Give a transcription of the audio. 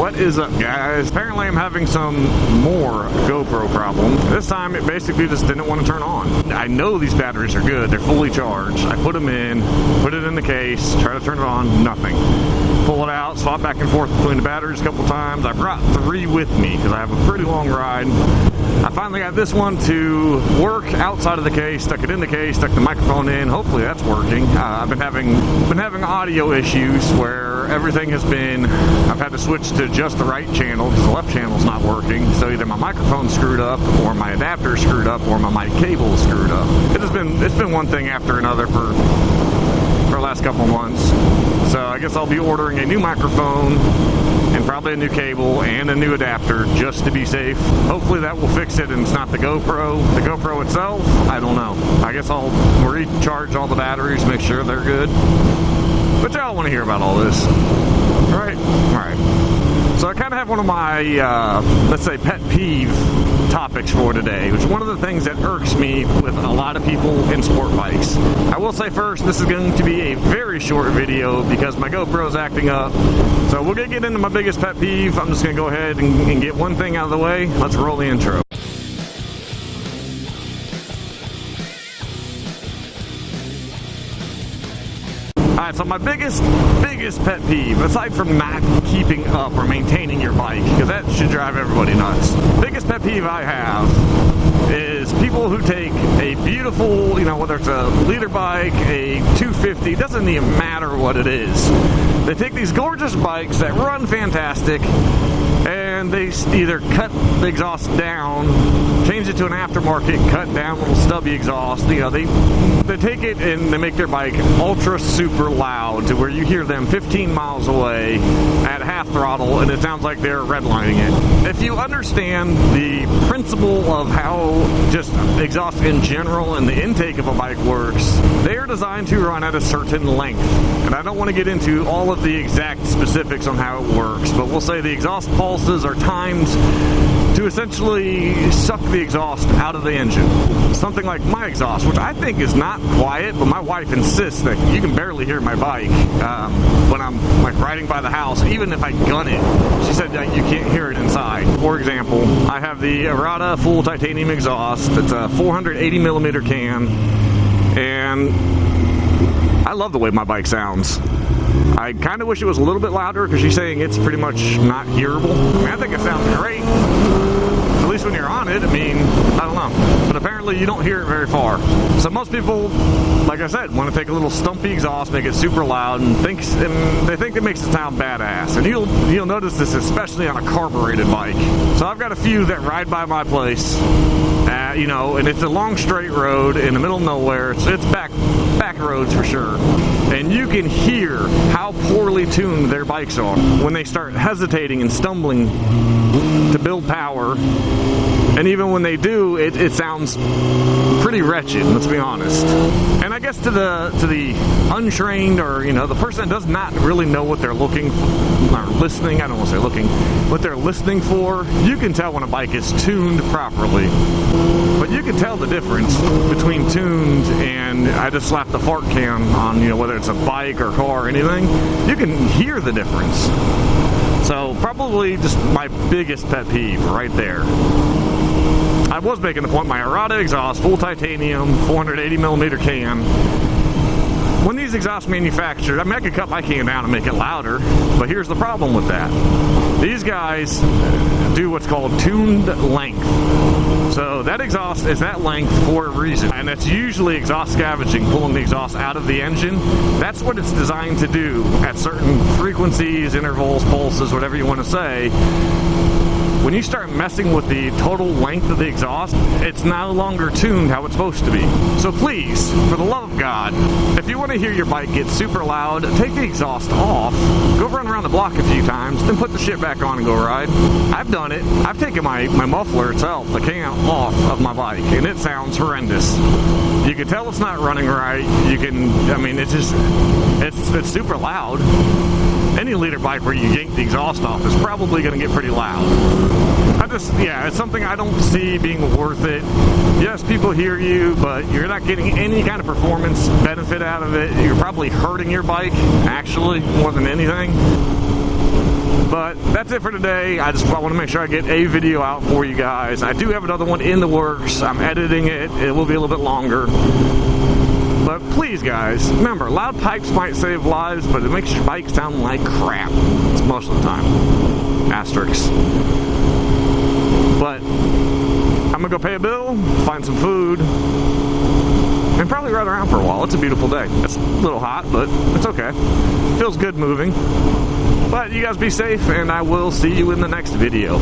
What is up, guys? Apparently I'm having some more GoPro problem. This time it basically just didn't want to turn on. I know these batteries are good. They're fully charged. I put them in, put it in the case, try to turn it on, nothing. Pull it out, swap back and forth between the batteries a couple times. I brought 3 with me because I have a pretty long ride. I finally got this one to work outside of the case, stuck it in the case, stuck the microphone in. Hopefully that's working. I've been having audio issues where everything has been, I've had to switch to just the right channel because the left channel's not working. So either my microphone's screwed up, or my adapter's screwed up, or my mic cable's screwed up. It's been one thing after another for the last couple months. So I guess I'll be ordering a new microphone and probably a new cable and a new adapter just to be safe. Hopefully that will fix it and it's not the GoPro. The GoPro itself, I don't know. I guess I'll recharge all the batteries, make sure they're good. But y'all want to hear about all this, right? All right. So I kind of have one of my, let's say, pet peeve topics for today, which is one of the things that irks me with a lot of people in sport bikes. I will say first, this is going to be a very short video because my GoPro's acting up. So we're going to get into my biggest pet peeve. I'm just going to go ahead and get one thing out of the way. Let's roll the intro. Alright, so my biggest pet peeve, aside from not keeping up or maintaining your bike, because that should drive everybody nuts. Biggest pet peeve I have is people who take a beautiful, whether it's a leader bike, a 250, doesn't even matter what it is. They take these gorgeous bikes that run fantastic, and they either cut the exhaust down, change it to an aftermarket, cut down little stubby exhaust. They take it and they make their bike ultra super loud to where you hear them 15 miles away at half throttle and it sounds like they're redlining it. If you understand the principle of how just exhaust in general and the intake of a bike works, they are designed to run at a certain length. And I don't want to get into all of the exact specifics on how it works, but we'll say the exhaust pulses are timed to essentially suck the exhaust out of the engine. Something like my exhaust, which I think is not quiet, but my wife insists that you can barely hear my bike when I'm riding by the house, even if I gun it. She said that you can't hear it inside. For example, I have the Errata full titanium exhaust. It's a 480 millimeter can, and I love the way my bike sounds. I kind of wish it was a little bit louder because she's saying it's pretty much not hearable. I think it sounds great, at least when you're on it. I don't know. But apparently you don't hear it very far. So most people, like I said, want to take a little stumpy exhaust, make it super loud, and they think it makes it sound badass. And you'll notice this especially on a carbureted bike. So I've got a few that ride by my place, and it's a long straight road in the middle of nowhere. It's back roads for sure. And you can hear how poorly tuned their bikes are when they start hesitating and stumbling to build power. And even when they do, it sounds pretty wretched, let's be honest. And I guess to the untrained, or the person that does not really know what they're looking for, or listening, I don't want to say looking, what they're listening for, you can tell when a bike is tuned properly. But you can tell the difference between tuned and I just slapped the fart can on, whether it's a bike or car or anything. You can hear the difference. So probably just my biggest pet peeve right there. I was making the point, my Errata exhaust, full titanium, 480 millimeter can. When these exhaust manufacturers, I could cut my can down and make it louder, but here's the problem with that. These guys do what's called tuned length. So that exhaust is that length for a reason, and that's usually exhaust scavenging, pulling the exhaust out of the engine. That's what it's designed to do at certain frequencies, intervals, pulses, whatever you want to say. When you start messing with the total length of the exhaust, it's no longer tuned how it's supposed to be. So please, for the love of God, if you want to hear your bike get super loud, take the exhaust off, go run around the block a few times, then put the shit back on and go ride. I've done it. I've taken my muffler itself, the can off of my bike, and it sounds horrendous. You can tell it's not running right. It's super loud. Any leader bike where you yank the exhaust off is probably going to get pretty loud. It's something I don't see being worth it. Yes, people hear you, but you're not getting any kind of performance benefit out of it. You're probably hurting your bike, actually, more than anything. But that's it for today. I want to make sure I get a video out for you guys. I do have another one in the works. I'm editing it. It will be a little bit longer. But please, guys, remember, loud pipes might save lives, but it makes your bike sound like crap. It's most of the time. Asterisks. But I'm going to go pay a bill, find some food, and probably ride around for a while. It's a beautiful day. It's a little hot, but it's okay. Feels good moving. But you guys be safe, and I will see you in the next video.